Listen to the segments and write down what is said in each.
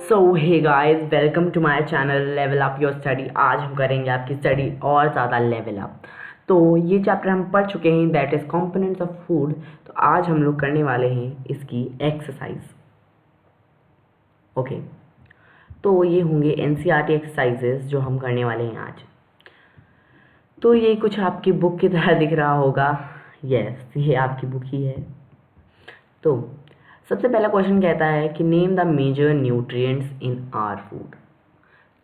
So hey guys, welcome to my channel level up your study. आज हम करेंगे आपकी स्टडी और ज़्यादा लेवल अप। तो ये चैप्टर हम पढ़ चुके हैं, that is components of food. तो आज हम लोग करने वाले हैं इसकी एक्सरसाइज। ओके, तो ये होंगे एनसीईआरटी एक्सरसाइजेस जो हम करने वाले हैं आज। तो ये कुछ आपकी बुक की तरह दिख रहा होगा। यस, ये आपकी बुक ही है। तो सबसे पहला क्वेश्चन कहता है कि name the major nutrients in our food.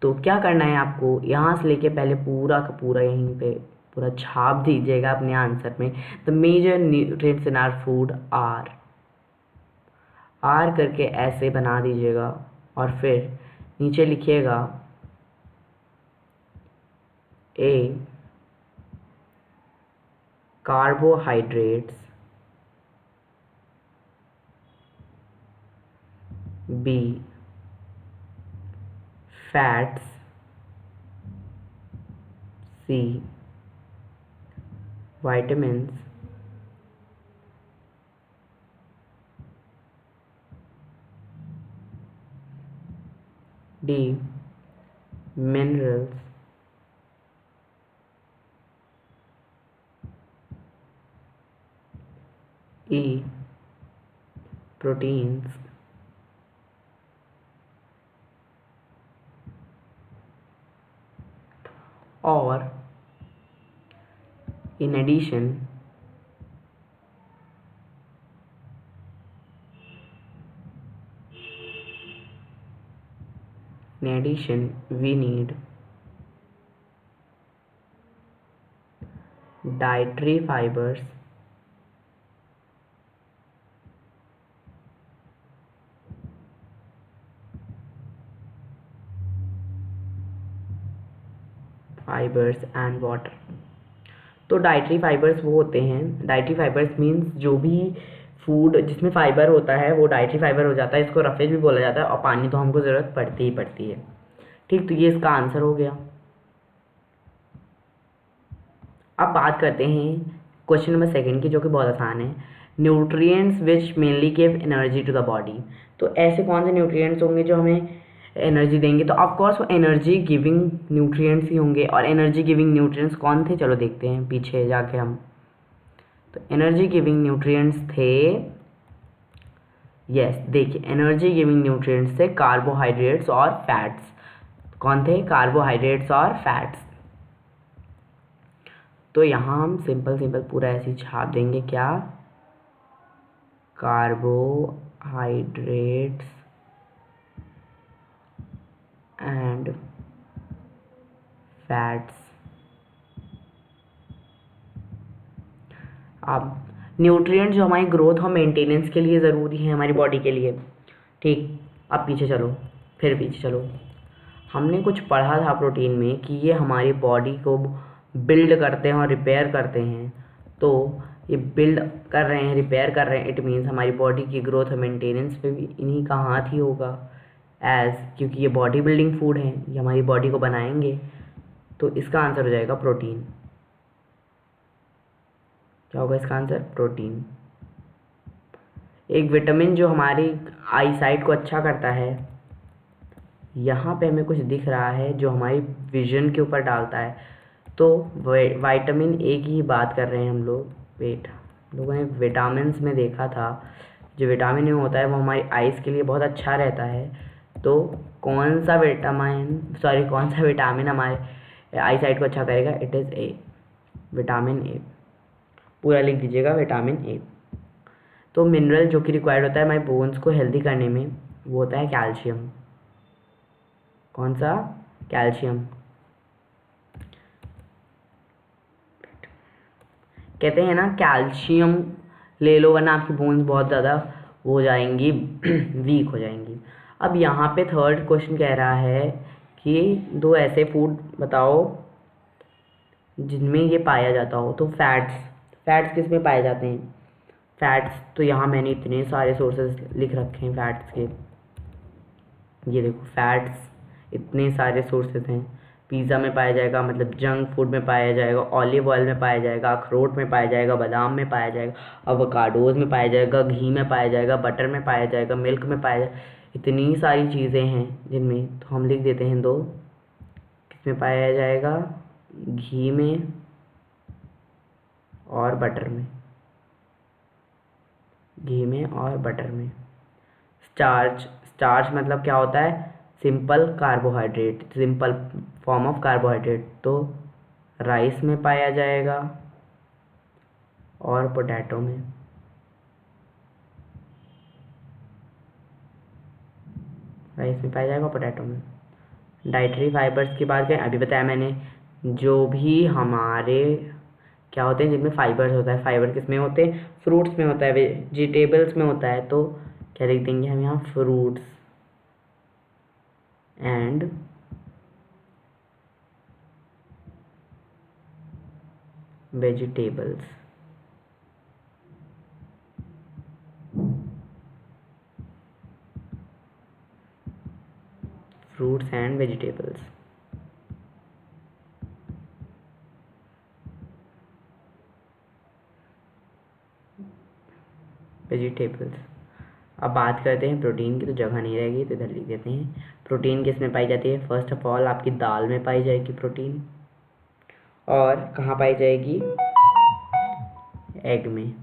तो क्या करना है आपको, यहाँ से लेके पहले पूरा का पूरा यहीं पे पूरा छाप दीजिएगा अपने आंसर में। The major nutrients in our food are करके ऐसे बना दीजिएगा और फिर नीचे लिखिएगा A carbohydrates, B fats, C vitamins, D minerals, E proteins, और in addition we need dietary fibers, and water। तो डाइटरी फाइबर्स वो होते हैं, डाइटरी फाइबर्स मीन्स जो भी फूड जिसमें फाइबर होता है वो डाइटरी फाइबर हो जाता है। इसको रफेज भी बोला जाता है, और पानी तो हमको ज़रूरत पड़ती ही पड़ती है। ठीक, तो ये इसका आंसर हो गया। अब बात करते हैं क्वेश्चन नंबर 2 की, जो कि बहुत आसान है। Nutrients which mainly give energy to the body. तो ऐसे कौन से न्यूट्रिएंट्स होंगे जो हमें एनर्जी देंगे? तो ऑफकोर्स वो एनर्जी गिविंग न्यूट्रिएंट्स ही होंगे। और एनर्जी गिविंग न्यूट्रिएंट्स कौन थे, चलो देखते हैं पीछे जाके हम। तो एनर्जी गिविंग न्यूट्रिएंट्स थे, यस देखिए, एनर्जी गिविंग न्यूट्रिएंट्स थे कार्बोहाइड्रेट्स और फैट्स। कौन थे? कार्बोहाइड्रेट्स और फैट्स। तो यहाँ हम सिंपल पूरा ऐसे ही छाप देंगे, क्या? Carbohydrates and fats. अब न्यूट्रिएंट्स जो हमारी ग्रोथ और मेंटेनेंस के लिए ज़रूरी है हमारी बॉडी के लिए। ठीक, अब पीछे चलो, फिर पीछे चलो। हमने कुछ पढ़ा था प्रोटीन में कि ये हमारी बॉडी को बिल्ड करते हैं और रिपेयर करते हैं। तो ये बिल्ड कर रहे हैं, रिपेयर कर रहे हैं, इट मीन्स हमारी बॉडी की ग्रोथ और मेंटेनेंस पे भी इन्हीं का हाथ ही होगा। क्योंकि ये बॉडी बिल्डिंग फूड है, ये हमारी बॉडी को बनाएंगे। तो इसका आंसर हो जाएगा प्रोटीन। क्या होगा इसका आंसर? प्रोटीन। एक विटामिन जो हमारी आई साइट को अच्छा करता है, यहाँ पे हमें कुछ दिख रहा है जो हमारी विजन के ऊपर डालता है। तो विटामिन ए की ही बात कर रहे हैं हम लोग। लोगों ने विटामिन्स में देखा था, जो विटामिन ए होता है वो हमारी आइज़ के लिए बहुत अच्छा रहता है। तो कौन सा विटामिन हमारे आई साइट को अच्छा करेगा? It is a, vitamin A. पूरा लिख दीजिएगा, विटामिन ए। तो मिनरल जो कि रिक्वायर्ड होता है हमारे बोन्स को हेल्दी करने में, वो होता है कैल्शियम। कौन सा? कैल्शियम। कहते हैं ना, कैल्शियम ले लो वरना आपकी बोन्स बहुत ज़्यादा हो जाएंगी, वीक हो जाएंगी। अब यहाँ पे थर्ड क्वेश्चन कह रहा है कि दो ऐसे फूड बताओ जिनमें ये पाया जाता हो। तो फैट्स किस में पाए जाते हैं? फैट्स तो यहाँ मैंने इतने सारे सोर्सेज लिख रखे हैं फैट्स के। ये देखो, फैट्स इतने सारे सोर्सेज हैं। पिज़्ज़ा में पाया जाएगा, मतलब जंक फूड में पाया जाएगा, ऑलिव ऑयल में पाया जाएगा, अखरोट में पाया जाएगा, बादाम में पाया जाएगा, अवोकाडोज में पाया जाएगा, घी में पाया जाएगा, बटर में पाया जाएगा, मिल्क में पाया जाएगा। इतनी सारी चीज़ें हैं जिनमें, तो हम लिख देते हैं 2। किसमें पाया जाएगा? घी में और बटर में। घी में और बटर में। स्टार्च, स्टार्च मतलब क्या होता है? Simple carbohydrate, simple form of carbohydrate. तो राइस में पाया जाएगा और पोटैटो में। राइस में पाया जाएगा, पोटैटो में। डाइटरी फाइबर्स की बात करें, अभी बताया मैंने, जो भी हमारे क्या होते हैं जिनमें फाइबर्स होता है। फाइबर किस में होते हैं? फ्रूट्स में होता है, वेजिटेबल्स में होता है। तो क्या लिख देंगे हम यहाँ? Fruits and vegetables. Fruits and vegetables. Vegetables. अब बात करते हैं प्रोटीन की, तो जगह नहीं रहेगी तो इधर लिख देते हैं। प्रोटीन किस में पाई जाती है? फर्स्ट ऑफ ऑल आपकी दाल में पाई जाएगी प्रोटीन। और कहाँ पाई जाएगी? एग में।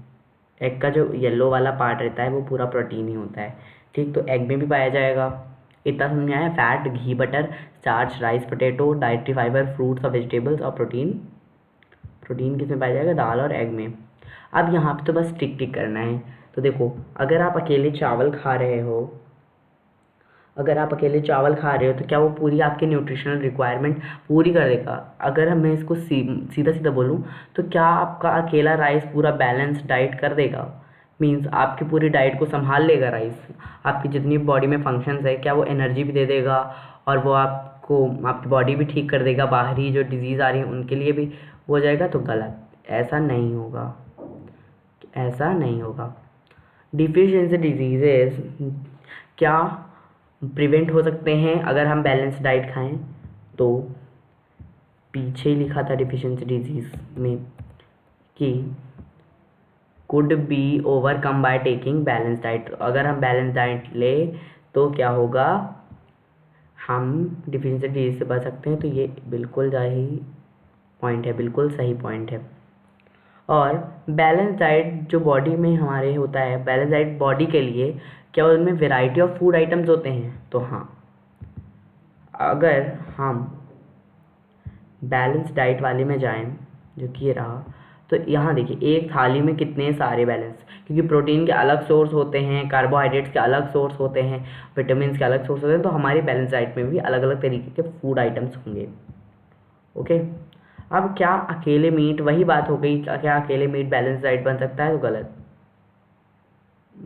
एग का जो येलो वाला पार्ट रहता है वो पूरा प्रोटीन ही होता है। ठीक, तो एग में भी पाया जाएगा। इतना समझ में आया? फैट, घी, butter, starch, rice, potato, dietary fibre, fruits और वेजिटेबल्स, और प्रोटीन। प्रोटीन किस में पाया जाएगा? दाल और एग में। अब यहाँ पे तो बस टिक टिक करना है। तो देखो, अगर आप अकेले चावल खा रहे हो, अगर आप अकेले चावल खा रहे हो तो क्या वो पूरी आपकी न्यूट्रिशनल रिक्वायरमेंट पूरी कर देगा? अगर मैं इसको सीधा सीधा बोलूँ तो क्या आपका अकेला राइस पूरा बैलेंस डाइट कर देगा? मीन्स आपकी पूरी डाइट को संभाल लेगा राइस? आपकी जितनी बॉडी में फंक्शंस है, क्या वो एनर्जी भी दे देगा और वो आपको, आपकी बॉडी भी ठीक कर देगा, बाहरी जो डिजीज़ आ रही है उनके लिए भी हो जाएगा? तो गलत, ऐसा नहीं होगा, ऐसा नहीं होगा। डिफिशियंसी डिजीजेस क्या प्रिवेंट हो सकते हैं अगर हम बैलेंस डाइट खाएं? तो पीछे ही लिखा था डिफिशियंसी डिजीज में कि could be overcome by taking balance diet. अगर हम बैलेंस डाइट ले तो क्या होगा? हम डिफिशियंसी डिजीज से बच सकते हैं। तो ये बिल्कुल सही पॉइंट है, बिल्कुल सही पॉइंट है। और बैलेंस डाइट जो बॉडी में हमारे होता है, बैलेंस डाइट बॉडी के लिए क्या उनमें वैरायटी ऑफ फूड आइटम्स होते हैं? तो हाँ, अगर हम बैलेंस डाइट वाले में जाएं, जो कि ये रहा, तो यहाँ देखिए एक थाली में कितने सारे बैलेंस, क्योंकि प्रोटीन के अलग सोर्स होते हैं, कार्बोहाइड्रेट्स के अलग सोर्स होते हैं, विटामिन के अलग सोर्स होते हैं। तो हमारी बैलेंस डाइट में भी अलग अलग तरीके के फूड आइटम्स होंगे। ओके, अब क्या अकेले मीट, वही बात हो गई, क्या अकेले मीट बैलेंस डाइट बन सकता है? तो गलत,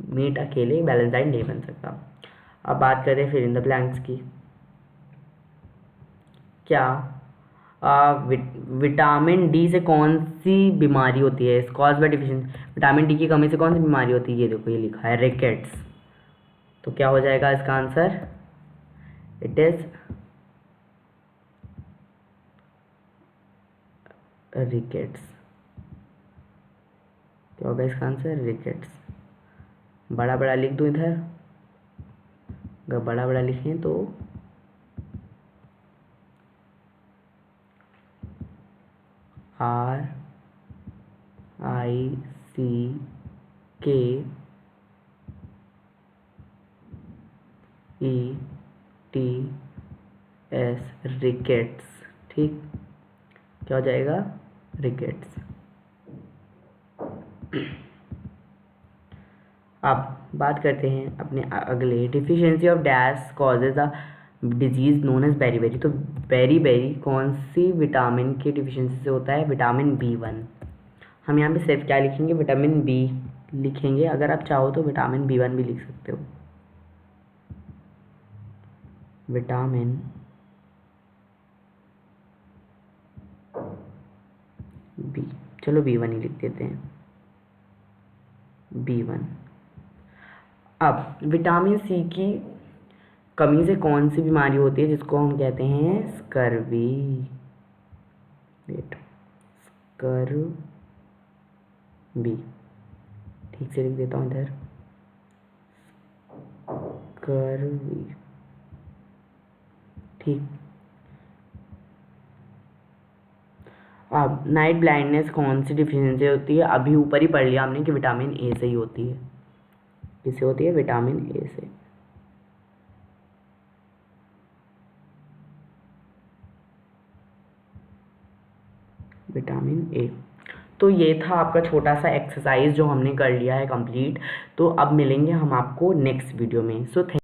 मीट अकेले बैलेंस डाइट नहीं बन सकता। अब बात करें फिर इन द ब्लैंक्स की। क्या विटामिन डी से कौन सी बीमारी होती है? Cause by deficiency, vitamin D की कमी से कौन सी बीमारी होती है? ये देखो, ये लिखा है रिकेट्स। तो क्या हो जाएगा इसका आंसर? It is rickets. क्या होगा इसका आंसर? रिकेट्स। बड़ा बड़ा लिख दूँ इधर? अगर बड़ा बड़ा लिखें तो RICKETS, रिकेट्स। ठीक, क्या हो जाएगा? रिकेट्स। अब बात करते हैं अपने अगले, deficiency of dash causes a disease known as beri. तो बेरी कौन सी विटामिन की डिफिशियंसी से होता है? Vitamin B1। हम यहाँ पे सिर्फ क्या लिखेंगे? विटामिन बी लिखेंगे। अगर आप चाहो तो विटामिन B1 भी लिख सकते हो। विटामिन बी, चलो B1 ही लिख देते हैं, B1। अब विटामिन सी की कमी से कौन सी बीमारी होती है जिसको हम कहते हैं स्कर्वी? वेट, स्कर्वी, ठीक से लिख देता हूँ इधर, कर्वी, ठीक। अब नाइट ब्लाइंडनेस कौन सी डिफिशियंसी होती है? अभी ऊपर ही पढ़ लिया हमने कि विटामिन ए से ही होती है। किससे होती है? विटामिन ए से। Vitamin A. तो ये था आपका छोटा सा एक्सरसाइज जो हमने कर लिया है कंप्लीट। तो अब मिलेंगे हम आपको नेक्स्ट वीडियो में। सो